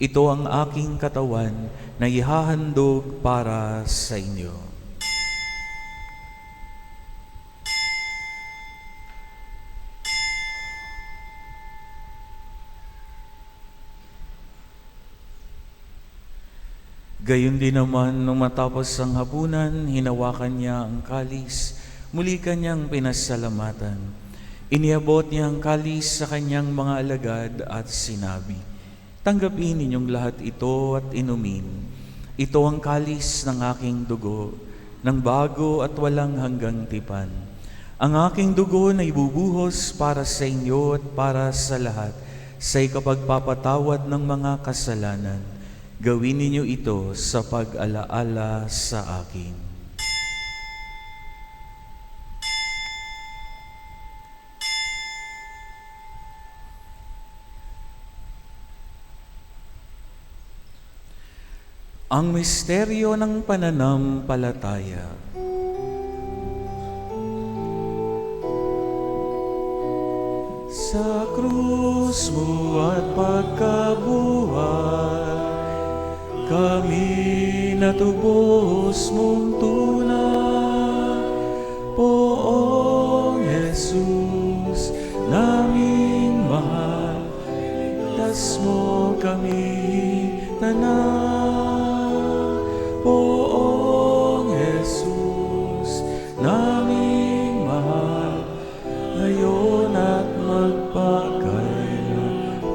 Ito ang aking katawan na ihahandog para sa inyo." Gayon din naman, nung matapos ang hapunan, hinawakan niya ang kalis, muli kanyang pinasalamatan. Iniabot niya ang kalis sa kanyang mga alagad at sinabi, "Tanggapin ninyong lahat ito at inumin. Ito ang kalis ng aking dugo, ng bago at walang hanggang tipan. Ang aking dugo na ibubuhos para sa inyo at para sa lahat, sa ikapagpapatawad ng mga kasalanan. Gawin ninyo ito sa pag-alaala sa akin." Ang misteryo ng pananampalataya. Sa krus mo at pagkabuhay, kami natubos mong tunay. Poong Jesus, naming mahal, ligtas mo kami tanan. Poong Jesus, naming mahal, ngayon at magpakailanman.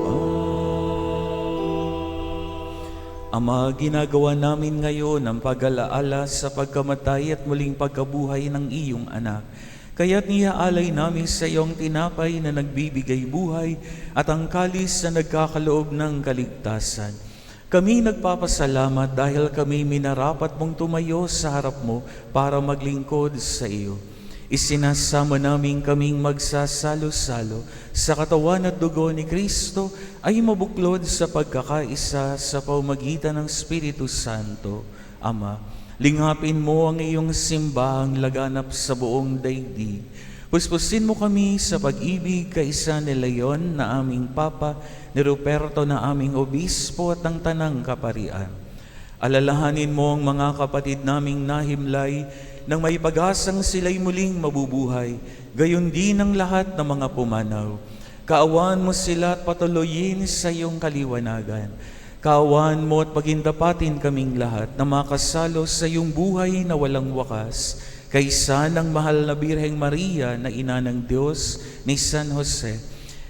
Ama, ginagawa namin ngayon ang pag-alaala sa pagkamatay at muling pagkabuhay ng iyong anak. Kaya't nihaalay namin sa iyong tinapay na nagbibigay buhay at ang kalis na nagkakaloob ng kaligtasan. Kami nagpapasalamat dahil kami minarapat mong tumayo sa harap mo para maglingkod sa iyo. Isinasama namin kaming magsasalo-salo sa katawan at dugo ni Kristo ay mabuklod sa pagkakaisa sa pamamagitan ng Espiritu Santo. Ama, linghapin mo ang iyong simbahang laganap sa buong daigdig. Puspusin mo kami sa pag-ibig kaisa ni Leon na aming Papa, ni Ruperto na aming Obispo at ang Tanang Kaparian. Alalahanin mo ang mga kapatid naming nahimlay nang may pag-asang sila'y muling mabubuhay, gayon din ang lahat ng mga pumanaw. Kaawaan mo sila at patuloyin sa iyong kaliwanagan. Kaawaan mo at pagindapatin kaming lahat na makasalo sa iyong buhay na walang wakas, kaysa ng mahal na Birheng Maria na ina ng Diyos ni San Jose,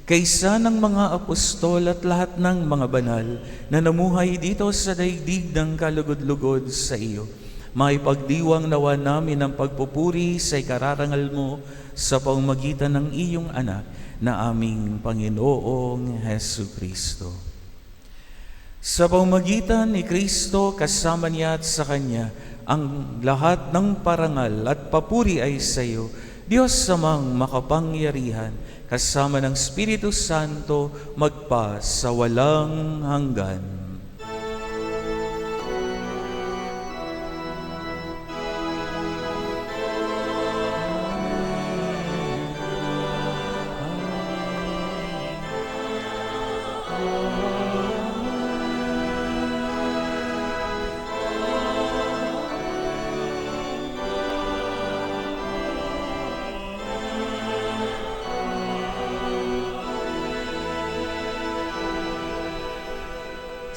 kaysa ng mga apostol at lahat ng mga banal na namuhay dito sa daigdig ng kalugod-lugod sa iyo. Maipagdiwang nawa namin ang pagpupuri sa ikararangal mo sa pamamagitan ng iyong anak na aming Panginoong Hesu Kristo. Sa pamamagitan ni Kristo, kasama niya at sa Kanya, Ang lahat ng parangal at papuri ay sa iyo, Diyos samang makapangyarihan, kasama ng Espiritu Santo, magpa sa walang hanggan.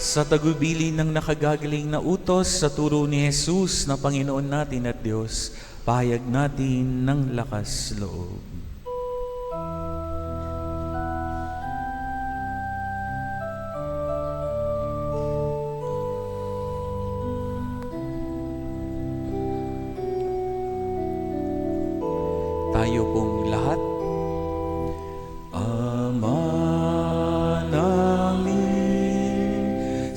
Sa tagubili ng nakagagaling na utos sa turo ni Jesus na Panginoon natin at Diyos, pahayag natin ng lakas loob. Tayo pong lahat. Ama namin,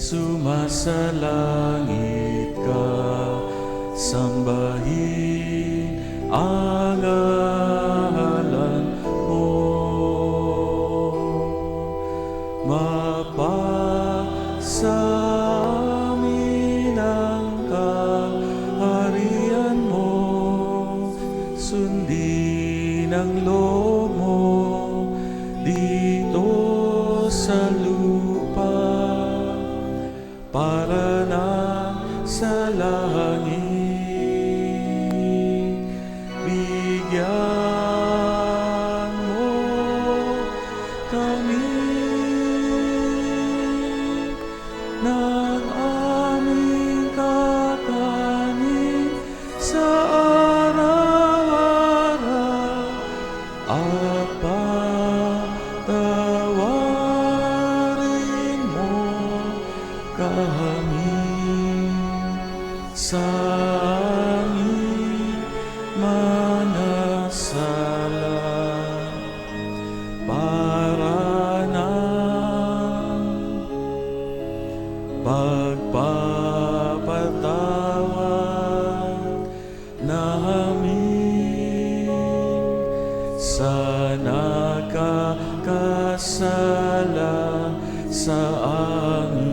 sumasalangit ka, sambahin ang ngalan mo. Mapasa amin ang kaharian mo, sundin ang loob mo dito sa lupa para na sa langit. Bigyan mo kami ng aming kakanin sa araw-araw at patawarin mo kami sa aming manasala para ng pagpapatawad namin sa nakakasala sa amin.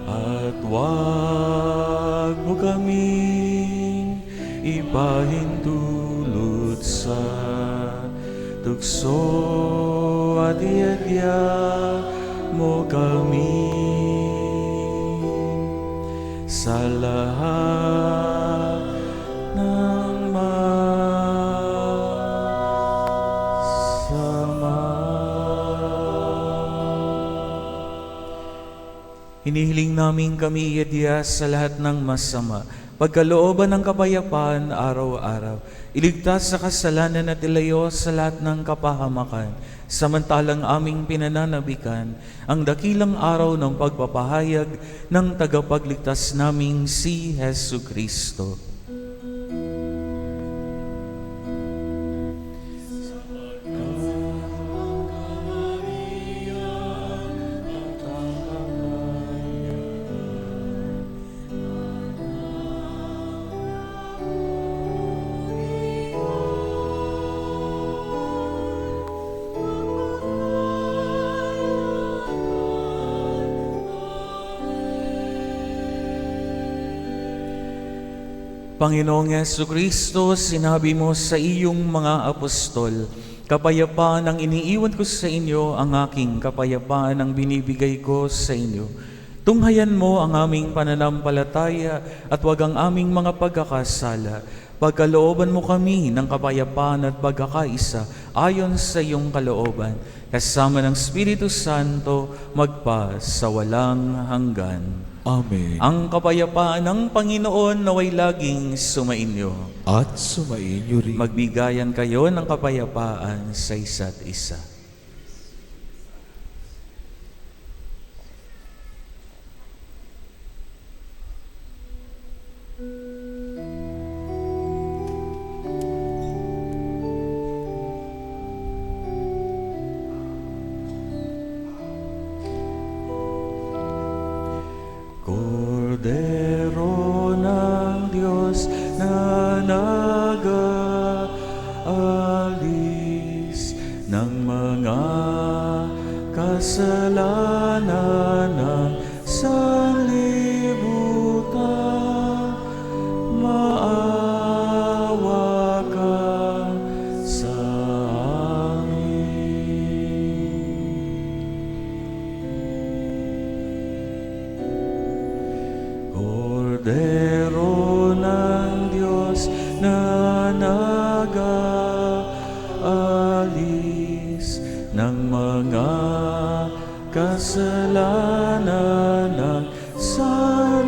At wag mo kaming ipahintulot sa tukso at iadya mo kami sa lahat ng masama. Hinihiling namin kami iadya sa lahat ng masama, pagkalooban ng kapayapaan araw-araw, iligtas sa kasalanan at ilayo sa lahat ng kapahamakan, samantalang aming pinananabikan ang dakilang araw ng pagpapahayag ng tagapagligtas naming si Hesu Kristo. Panginoong Jesucristo, sinabi mo sa iyong mga apostol, kapayapaan ang iniiwan ko sa inyo, ang aking kapayapaan ang binibigay ko sa inyo. Tunghayan mo ang aming pananampalataya at wag ang aming mga pagkakasala. Pagkalooban mo kami ng kapayapaan at pagkakaisa ayon sa iyong kalooban, kasama ng Espiritu Santo, magpa sa walang hanggan. Amen. Ang kapayapaan ng Panginoon naway laging sumainyo. At sumainyo rin. Magbigayan kayo ng kapayapaan sa isa't isa. nag-aalis ng mga kasalanan ng sanlibutan, maawa ka sa amin. Kordero ng Diyos na nag-aalis ng mga kasalanan ng sanlibutan,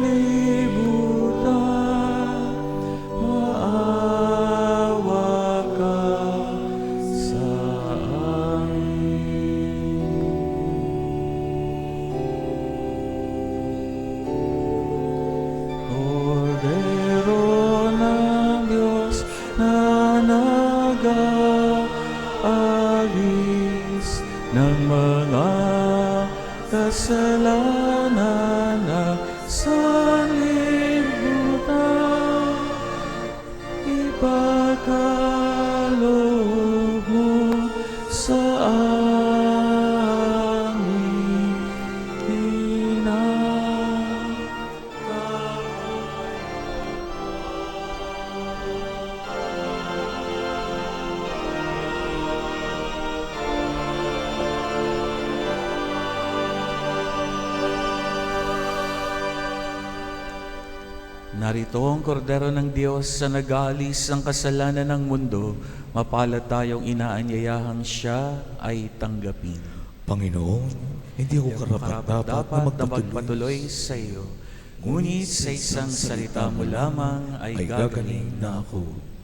maawa ka sa amin. Kordero ng Diyos na nag-aalis ng mga kasalanan ng sanlibutan, ipagkaloob mo sa amin, Ina. Narito ang kordero ng Diyos sa nag-aalis ng kasalanan ng mundo. Mapalad tayong inaanyayahang siya ay tanggapin. Panginoon, hindi ako karapat-dapat na magpatuloy sa iyo. Ngunit sa isang salita mo lamang ay gagaling na ako.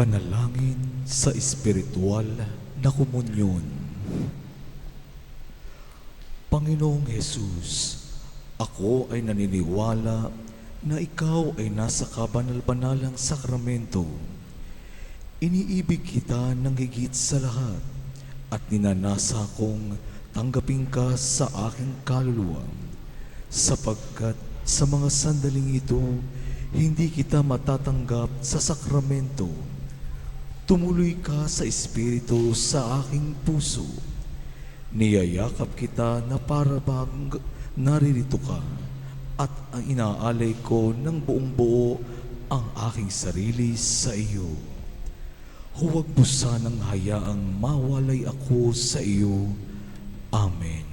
Panalangin sa espiritual na komunyon. Panginoong Hesus, ako ay naniniwala na ikaw ay nasa kabanal-banalang sakramento. Iniibig kita ng higit sa lahat at ninanasa kong tanggapin ka sa aking kaluluwa, sapagkat sa mga sandaling ito, hindi kita matatanggap sa sakramento. Tumuloy ka sa Espiritu sa aking puso. Niyayakap kita na para bang naririto ka at ang inaalay ko ng buong buo ang aking sarili sa iyo. Huwag mo sanang hayaang mawalay ako sa iyo. Amen.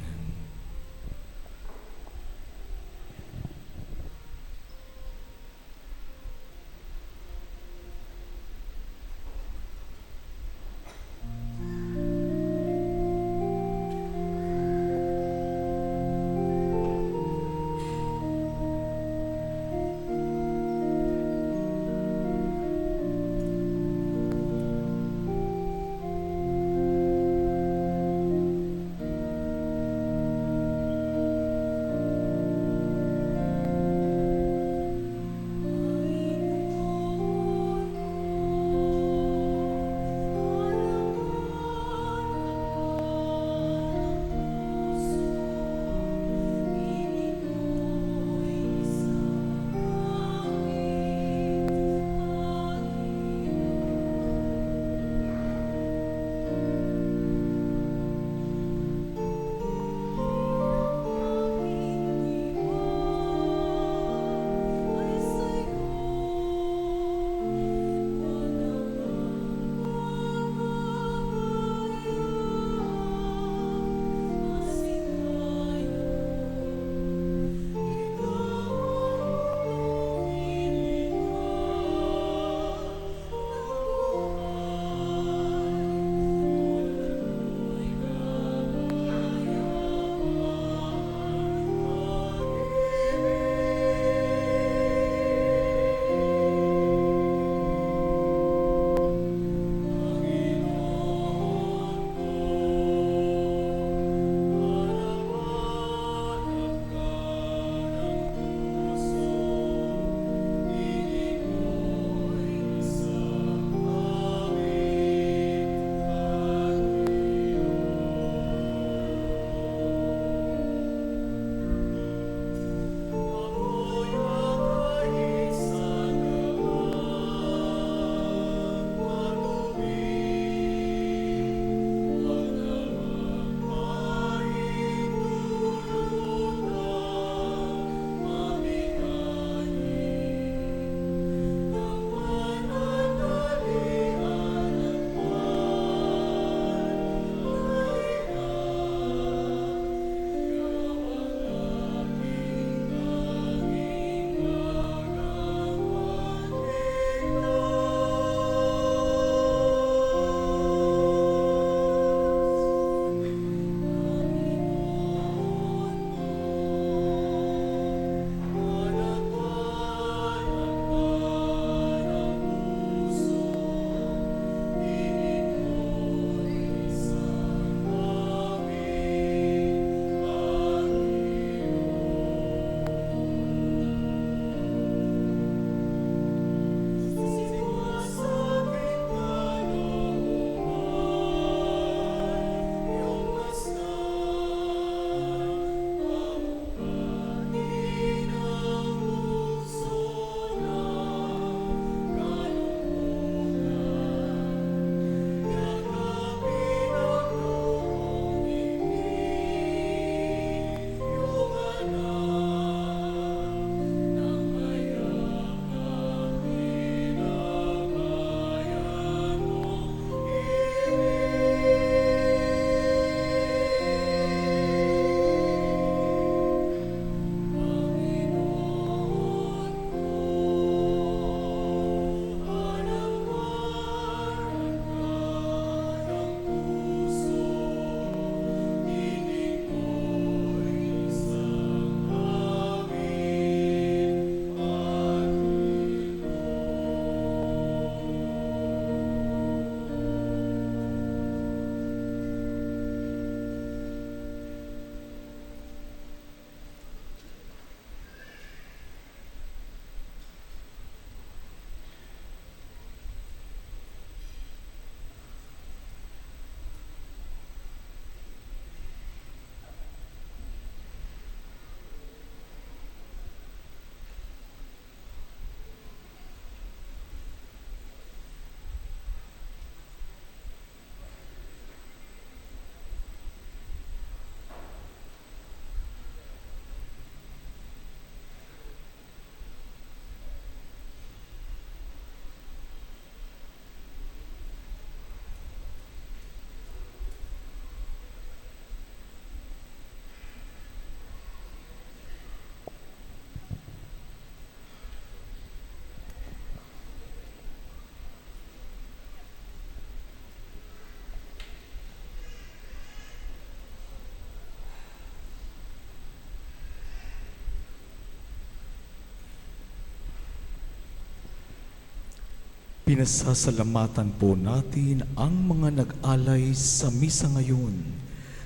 Pinasasalamatan po natin ang mga nag-alay sa misa ngayon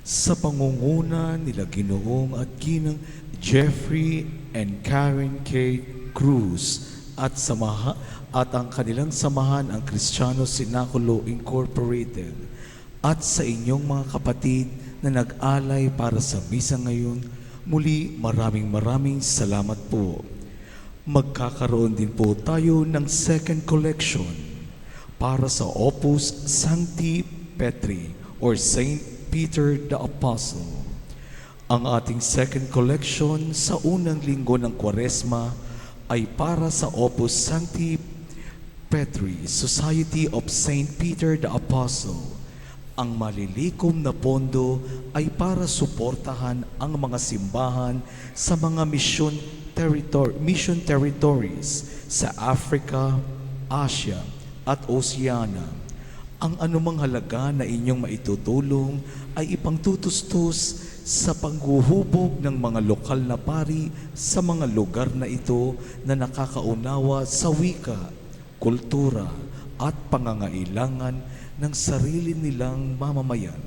sa pangunguna nila Ginoong at Ginang Jeffrey and Karen K. Cruz at ang kanilang samahan ang Kristiyano Sinakulo Incorporated at sa inyong mga kapatid na nag-alay para sa misa ngayon. Muli maraming salamat po. Magkakaroon din po tayo ng second collection para sa Opus Sancti Petri or Saint Peter the Apostle. Ang ating second collection sa unang linggo ng Kwaresma ay para sa Opus Sancti Petri, Society of Saint Peter the Apostle. Ang malilikom na pondo ay para suportahan ang mga simbahan sa mga mission territories sa Africa, Asia at Oceania. Ang anumang halaga na inyong maitutulong ay ipangtutustos sa panghuhubog ng mga lokal na pari sa mga lugar na ito na nakakaunawa sa wika, kultura at pangangailangan ng sarili nilang mamamayan.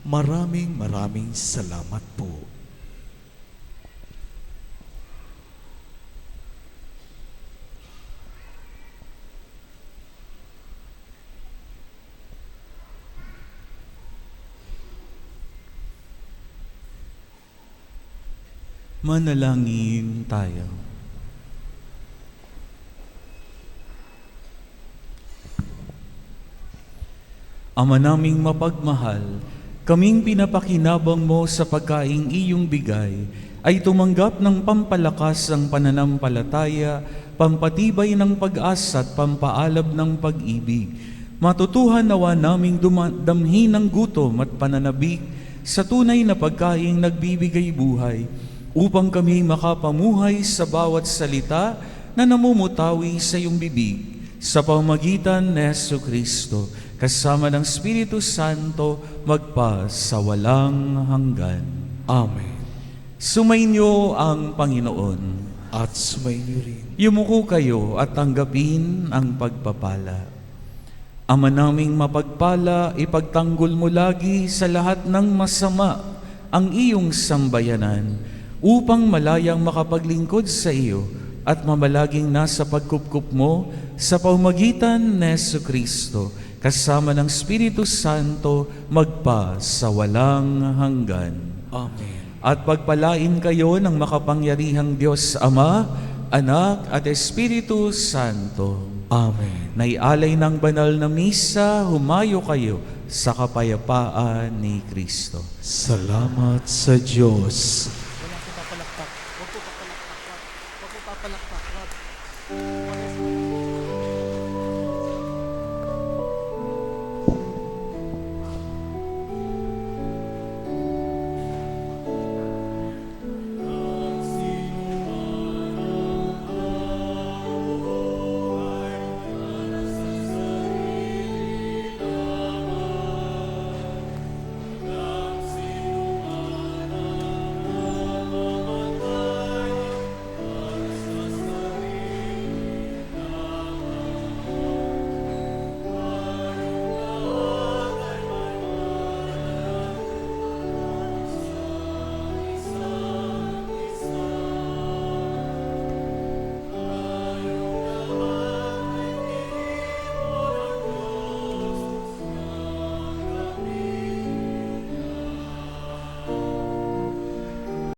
Maraming salamat po. Manalangin tayo. Ama naming mapagmahal, kaming pinapakinabang mo sa pagkaing iyong bigay, ay tumanggap ng pampalakas ng pananampalataya, pampatibay ng pag-asa at pampaalab ng pag-ibig. Matutuhan nawa naming damhin ng gutom at pananabik sa tunay na pagkaing nagbibigay buhay, upang kami makapamuhay sa bawat salita na namumutawi sa iyong bibig, sa pamamagitan ni Jesucristo, kasama ng Espiritu Santo, magpa sa walang hanggan. Amen. Sumainyo ang Panginoon. At sumainyo rin. Yumuko kayo at tanggapin ang pagpapala. Ama naming mapagpala, ipagtanggol mo lagi sa lahat ng masama ang iyong sambayanan, upang malayang makapaglingkod sa iyo at mamalaging nasa pagkupkup mo sa pamamagitan ni Jesucristo, kasama ng Espiritu Santo, magpa sa walang hanggan. Amen. At pagpalain kayo ng makapangyarihang Diyos Ama, Anak at Espiritu Santo. Amen. Naialay ng banal na misa, humayo kayo sa kapayapaan ni Kristo. Salamat sa Diyos.